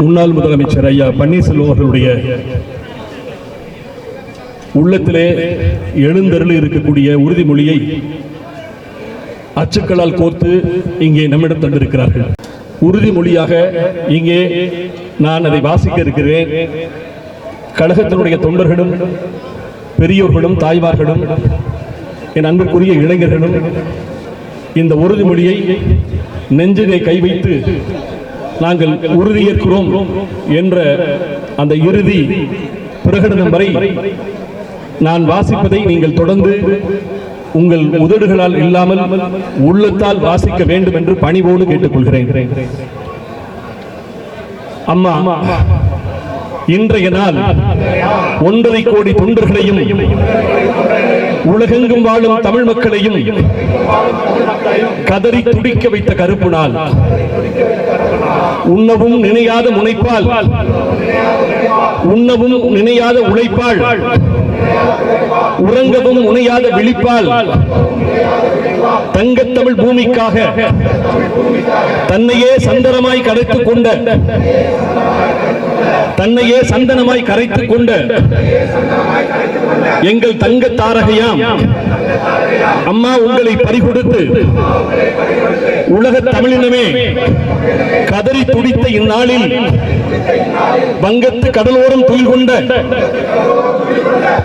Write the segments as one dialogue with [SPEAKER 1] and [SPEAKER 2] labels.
[SPEAKER 1] முன்னாள் முதலமைச்சர் ஐயா பன்னீர்செல்வம் அவர்களுடைய உள்ளத்திலே எழுந்தருளி இருக்கக்கூடிய உறுதிமொழியை அச்சுக்களால் கோர்த்து இங்கே நம்மிடம் தந்திருக்கிறார்கள். உறுதிமொழியாக இங்கே நான் அதை வாசிக்க இருக்கிறேன். கழகத்தினுடைய தொண்டர்களும் பெரியோர்களும் தாய்மார்களும் என் அன்பிற்குரிய இளைஞர்களும் இந்த உறுதிமொழியை நெஞ்சிலே கை வைத்து நாங்கள் உறுதியேற்கிறோம் என்ற அந்த இறுதி பிரகடனம் வரை நான் வாசிப்பதை நீங்கள் தொடர்ந்து உங்கள் உதடுகளால் இல்லாமல் உள்ளத்தால் வாசிக்க வேண்டும் என்று பணிவோடு கேட்டுக்கொள்கிறேன். அம்மா, இன்றைய நாள் 1.5 கோடி தொண்டர்களையும் உலகெங்கும் வாழும் தமிழ் மக்களையும் கதறி துடிக்க வைத்த கருப்பு நாள். உண்ணவும் நினையாத முனைப்பால், உண்ணவும் நினையாத உழைப்பால், உறங்கவும் உணையாத விழிப்பால் தங்கத்தமிழ் பூமிக்காக தன்னையே சந்தனமாய் கரைத்துக் கொண்ட, தன்னையே சந்தனமாய் கரைத்துக் கொண்ட எங்கள் தங்க தாரகையாம் அம்மா உங்களை பறிகொடுத்து உலக தமிழினமே கதறி துடித்த இந்நாளில் வங்கத்து கடலோரம் துயில் கொண்ட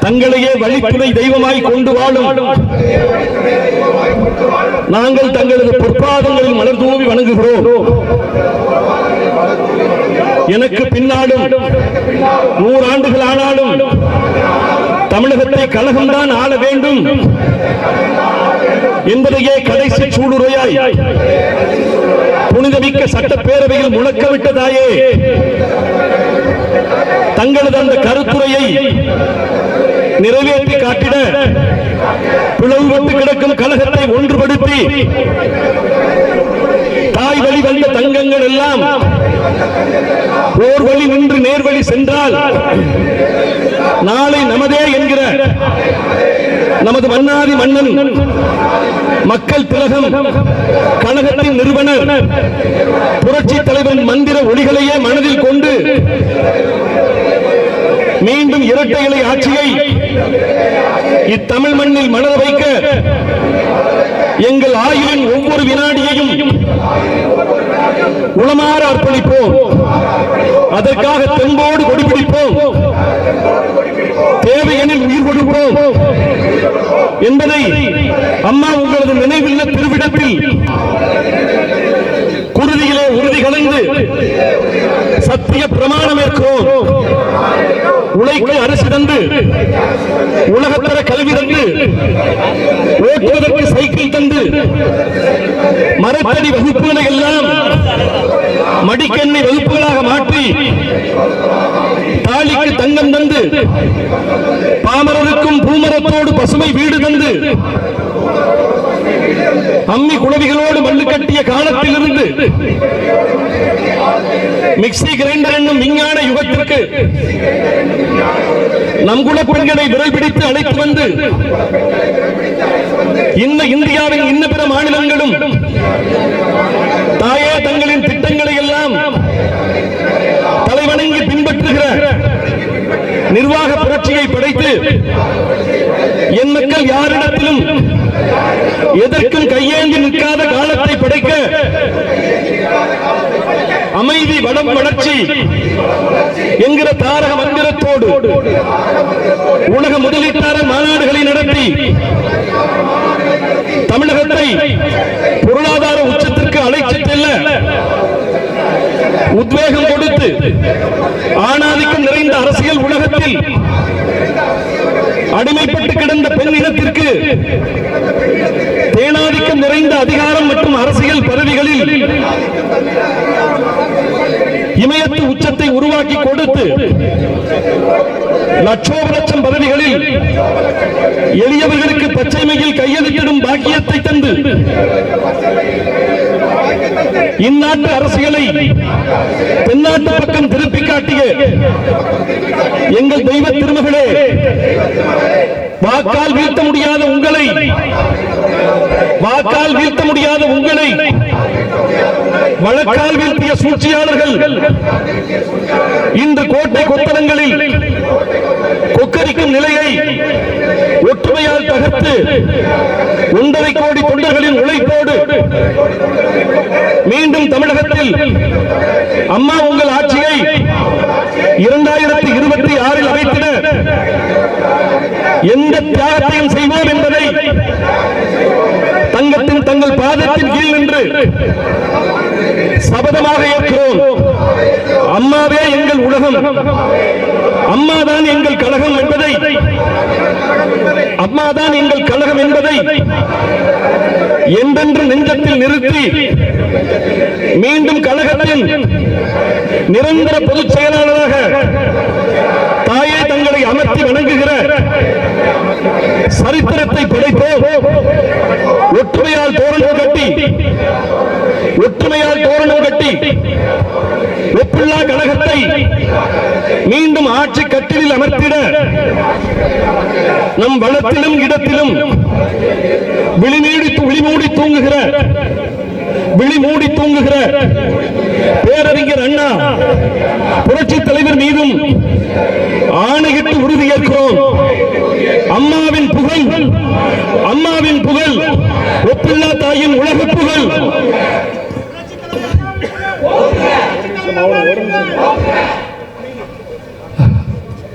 [SPEAKER 1] தங்களையே வழித்துணை தெய்வமாய் கொண்டு வாழும் நாங்கள் தங்களது பொற்பாதங்களில் மலர் தூவி வணங்குகிறோம். எனக்கு பின்னாலும் 100 ஆண்டுகள் ஆனாலும் தமிழகத்தை கழகம்தான் ஆள வேண்டும் என்பதையே கடைசி சூளுரையாய் புனிதமிக்க சட்டப்பேரவையில் முழக்கவிட்டதாயே தங்களது அந்த கருத்துரையை நிறைவேற்றி காட்டிட பிளவுபட்டு கிடக்கும் கழகத்தை ஒன்றுபடுத்தி தாய் வழி வந்த தங்கங்கள் எல்லாம் ஓர் வழி நின்று நேர்வழி சென்றால் நாளை நமதே என்கிற நமது மன்னாதி மன்னன் மக்கள் திலகம் கழகத்தின் நிறுவனர் புரட்சி தலைவன் மந்திர ஒளிகளையே மனதில் கொண்டு மீண்டும் இரட்டை இலை ஆட்சியை இத்தமிழ் மண்ணில் மலர வைக்க எங்கள் ஆயுளின் ஒவ்வொரு வினாடியையும் உளமாற அர்ப்பணிப்போம். அதற்காக தெம்போடு கொடிபிடிப்போம், தேவையெனில் உயிர் கொடுப்போம் என்பதை அம்மா உங்களது நினைவில்ல திருவிடத்தில் குருதியிலே உறுதி கலந்து சத்திய பிரமாணம் ஏற்கிறோம். உழைக்கு அரிசி தந்து, உலகத்தர கல்வி தந்து, ஓட்டுவதற்கு சைக்கிள் தந்து, மரத்தடி வகுப்புகளை எல்லாம் மடிக்கெண்ணெய் வகுப்புகளாக மாற்றி தாலிக்கு தங்கம் தந்து, பாமரருக்கும் பூமரத்தோடு பசுமை வீடு தந்து, அம்மி குளவிகளோடு மல்லு கட்டிய காலத்திலிருந்து மிக்சி கிரைண்டர் என்னும் விஞ்ஞான யுகத்திற்கு நம் குல பெண்களை விரல் பிடித்து அழைத்து வந்து இன்ன இந்தியாவின் இன்ன பிற மாநிலங்களும் தாயே தங்களின் திட்டங்களை எல்லாம் தலைவணங்கி பின்பற்றுகிற நிர்வாக புரட்சியை படைத்து என் மக்கள் யாரிடத்திலும் எதற்கும் கையேந்தி நிற்காத காலத்தை படைக்க அமைதி வளம் வளர்ச்சி என்கிற தாரக மந்திரத்தோடு உலக முதலீட்டாள மாநாடுகளை நடத்தி தமிழகத்தை பொருளாதார உச்சத்திற்கு அழைத்து செல்ல உத்வேகம் கொடுத்து ஆணாதிக்கம் நிறைந்த அரசியல் உலகத்தில் அடிமைப்பட்டு கிடந்த பெண் இனத்திற்கு தேனாதிக்கம் நிறைந்த அதிகாரம் மற்றும் அரசியல் பதவிகளில் இமயத்து உச்சத்தை உருவாக்கி கொடுத்து லட்சோப லட்சம் பதவிகளில் எளியவர்களுக்கு பச்சைமையில் கையெழுத்திடும் பாக்கியத்தை தந்து இந்நாட்டு அரசியலை தென்னாட்டு பக்கம் திருப்பி காட்டிய எங்கள் தெய்வ திருமகளே, வாக்கால் வீழ்த்த முடியாத உங்களை வழக்கால் வீழ்த்திய சூழ்ச்சியாளர்கள் இந்த கோட்டை கொத்தளங்களில் கொக்கரிக்கும் நிலையை ஒற்றுமையால் தகர்த்து 1.5 கோடி தொண்டர்களின் உழைப்போடு மீண்டும் தமிழகத்தில் அம்மா உங்கள் ஆட்சியை 2026 அமைத்திட எந்த தியாகத்தையும் செய்வோம் என்பதை தங்கள் பாதத்தின் கீழ் நின்று சபதமாக ஏற்கிறோம். அம்மாவே எங்கள் உலகம், அம்மாதான் எங்கள் கழகம் என்பதை என்றென்று நெஞ்சத்தில் நிறுத்தி மீண்டும் கழகத்தின் நிரந்தர பொதுச் செயலாளராக தாயே தங்களை அமர்த்தி வணங்குகிற சரித்திரத்தை படைப்போம். ஒற்றுமையால் தோரணம் கட்டி ஒப்பில்லா கழகத்தை மீண்டும் ஆட்சி கட்டிலில் அமர்த்திட நம் வளத்திலும் இடத்திலும் விழிமூடி தூங்குகிற பேரறிஞர் அண்ணா புரட்சித் தலைவர் மீதும் ஆணையிட்டு உறுதியேற்கிறோம். அம்மாவின் புகழ் ஒப்பில்லா தாயின் உலக புகழ்.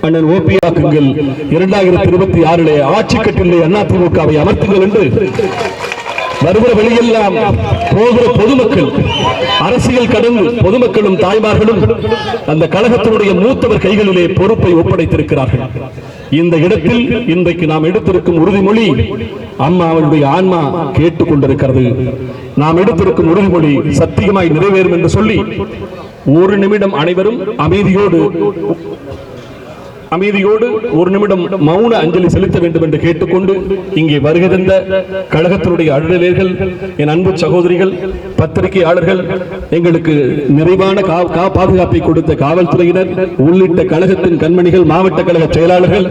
[SPEAKER 1] அண்ணன் ஓபி வாக்குங்கள் 2026 ஆட்சி கட்டிலே அதிமுகவை அமர்த்துங்கள் என்று வருகிற வெளியெல்லாம் போகிற பொதுமக்கள், அரசியல் கடந்து பொதுமக்களும் தாய்மார்களும் அந்த கழகத்தினுடைய மூத்தவர் கைகளிலே பொறுப்பை ஒப்படைத்திருக்கிறார்கள். இந்த இடத்தில் இன்றைக்கு நாம் எடுத்திருக்கும் உறுதிமொழி அம்மாவுடைய ஆன்மா கேட்டுக் கொண்டிருக்கிறது. நாம் எடுத்திருக்கும் உறுதிமொழி சத்தியமாய் நிறைவேறும் என்று சொல்லி ஒரு நிமிடம் அனைவரும் அமைதியோடு ஒரு நிமிடம் மௌன அஞ்சலி செலுத்த வேண்டும் என்று கேட்டுக்கொண்டு இங்கே வருகை தந்த கழகத்தினுடைய அலுவலர்கள், என் அன்பு சகோதரிகள், பத்திரிகையாளர்கள், எங்களுக்கு நிறைவான பாதுகாப்பை கொடுத்த காவல்துறையினர் உள்ளிட்ட கழகத்தின் கண்மணிகள், மாவட்ட கழக செயலாளர்கள்,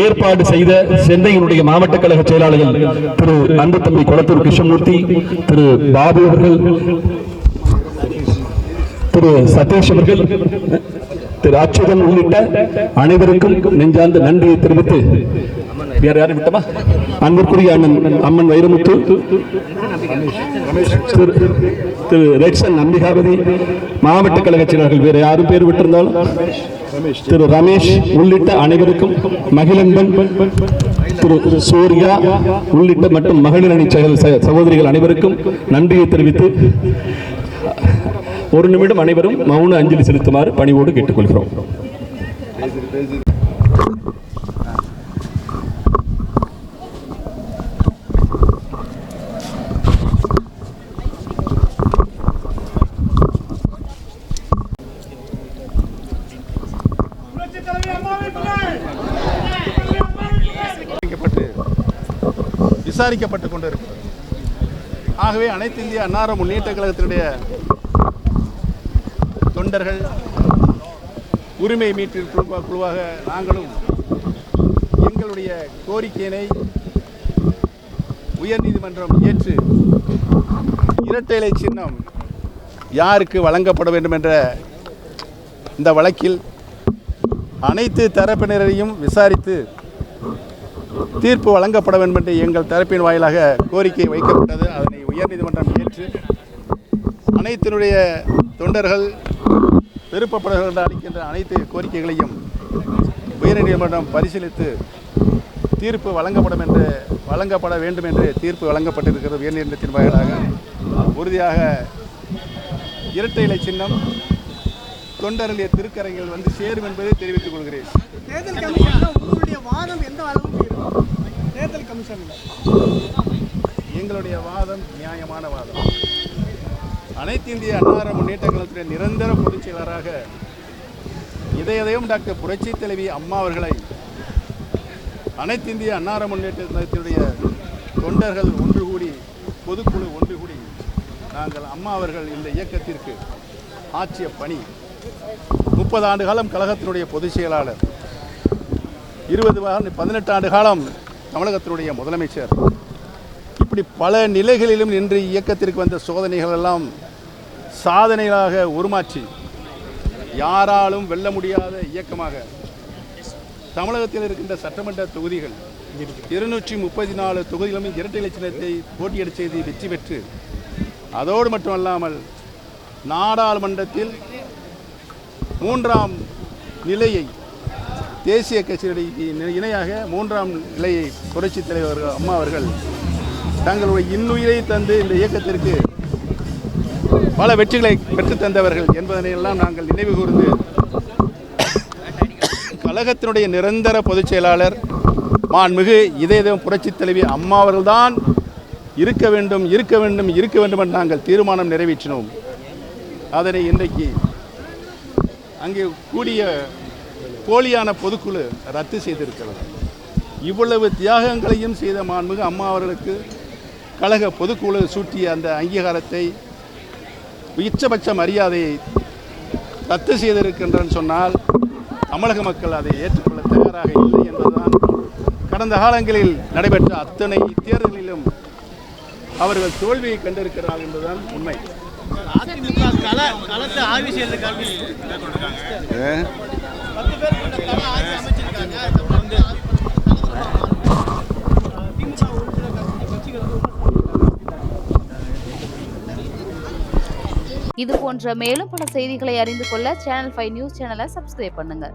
[SPEAKER 1] ஏற்பாடு செய்த சென்னையினுடைய மாவட்ட கழக செயலாளர்கள் திரு அன்பு தம்பி கொளத்தூர் கிருஷ்ணமூர்த்தி, திரு பாபு அவர்கள், திரு சதீஷ் அவர்கள், திரு அச்சுதன் உள்ளிட்ட அனைவருக்கும் நெஞ்சார்ந்த நன்றியை தெரிவித்து வேற யாரும் விட்டமா அன்பிற்குரிய அண்ணன் அம்மன் வைரமுத்து, திரு ரெட்சன் அம்பிகாபதி, மாவட்ட கழக செயலாளர்கள் வேற யாரும் பேர் விட்டிருந்தாலும் திரு ரமேஷ் உள்ளிட்ட அனைவருக்கும், மகிழன்பன், திரு சூர்யா உள்ளிட்ட மற்றும் மகளிர் அணி சகோதரிகள் அனைவருக்கும் நன்றியை தெரிவித்து ஒரு நிமிடம் அனைவரும் மௌன அஞ்சலி செலுத்துமாறு பணிவோடு கேட்டுக்கொள்கிறோம்.
[SPEAKER 2] விசாரிக்கப்பட்டுக் கொண்டிருக்கிறது. ஆகவே அனைத்து இந்திய அண்ணா முன்னேற்ற கழகத்தினுடைய தொண்டர்கள், உரிமை மீட்பு குழுவாக நாங்களும் எங்களுடைய கோரிக்கையினை உயர்நீதிமன்றம் ஏற்று இரட்டை இலை சின்னம் யாருக்கு வழங்கப்பட வேண்டும் என்ற இந்த வழக்கில் அனைத்து தரப்பினரையும் விசாரித்து தீர்ப்பு வழங்கப்பட வேண்டும் என்று எங்கள் தரப்பின் வாயிலாக கோரிக்கை வைக்கப்பட்டது. அதனை உயர்நீதிமன்றம் ஏற்று அனைத்தினுடைய தொண்டர்கள் விருப்பப்படுகின்ற அளிக்கின்ற அனைத்து கோரிக்கைகளையும் உயர்நீதிமன்றம் பரிசீலித்து தீர்ப்பு வழங்கப்பட வேண்டும் என்று தீர்ப்பு வழங்கப்பட்டிருக்கிறது. உயர்நீதிமன்றத்தின் வாயிலாக உறுதியாக இரட்டை இலை சின்னம் தொண்டர்களுடைய திருக்கரங்கில் வந்து சேரும் என்பதை தெரிவித்துக் கொள்கிறேன். எங்களுடைய வாதம் நியாயமான வாதம். அனைத்து இந்திய அண்ணா முன்னேற்ற கழகத்துடைய நிரந்தர பொதுச் செயலராக இதயம் டாக்டர் புரட்சி தலைவி அம்மா அவர்களை அனைத்து இந்திய அண்ணா முன்னேற்ற கழகத்தினுடைய தொண்டர்கள் ஒன்று கூடி, பொதுக்குழு ஒன்று கூடி, நாங்கள் அம்மா அவர்கள் இந்த இயக்கத்திற்கு ஆற்றிய பணி 30 ஆண்டு காலம் கழகத்தினுடைய பொதுச் செயலாளர், 18 ஆண்டு காலம் தமிழகத்தினுடைய முதலமைச்சர், இப்படி இப்படி பல நிலைகளிலும் இன்று இயக்கத்திற்கு வந்த சோதனைகள் எல்லாம் சாதனைகளாக உருமாற்றி யாராலும் வெல்ல முடியாத இயக்கமாக தமிழகத்தில் இருக்கின்ற சட்டமன்ற தொகுதிகள் 234 தொகுதிகளும் இரட்டை இலட்சணத்தை போட்டியிட செய்து வெற்றி பெற்று அதோடு மட்டுமல்லாமல் நாடாளுமன்றத்தில் 3ஆம் நிலையை தேசிய கட்சிகளுக்கு இணையாக 3ஆம் நிலையை புரட்சித் தலைவர் அம்மா அவர்கள் தங்களுடைய இன்னுயிரை தந்து இந்த இயக்கத்திற்கு பல வெற்றிகளை பெற்றுத் தந்தவர்கள் என்பதனை எல்லாம் நாங்கள் நினைவு கூர்ந்து கழகத்தினுடைய நிரந்தர பொதுச் செயலாளர் மாண்புமிகு இதயம் புரட்சித் தலைவி அம்மா அவர்கள்தான் இருக்க வேண்டும் என்று நாங்கள் தீர்மானம் நிறைவேற்றினோம். அதனை இன்றைக்கு அங்கே கூடிய போலியான பொதுக்குழு ரத்து செய்திருக்கிறது. இவ்வளவு தியாகங்களையும் செய்த மாண்புமிகு அம்மா அவர்களுக்கு கழக பொதுக்குழு சூட்டிய அந்த அங்கீகாரத்தை உச்சபட்ச மரியாதையை ரத்து செய்திருக்கின்றன்னு சொன்னால் தமிழக மக்கள் அதை ஏற்றுக்கொள்ள தயாராக இல்லை என்பதுதான் கடந்த காலங்களில் நடைபெற்ற அத்தனை தேர்தலிலும் அவர்கள் தோல்வியை கண்டிருக்கிறார்கள் என்பதுதான் உண்மை.
[SPEAKER 3] இது போன்ற மேலும் பல செய்திகளை அறிந்து கொள்ள Channel 5 நியூஸ் சேனலை சப்ஸ்கிரைப் பண்ணுங்க.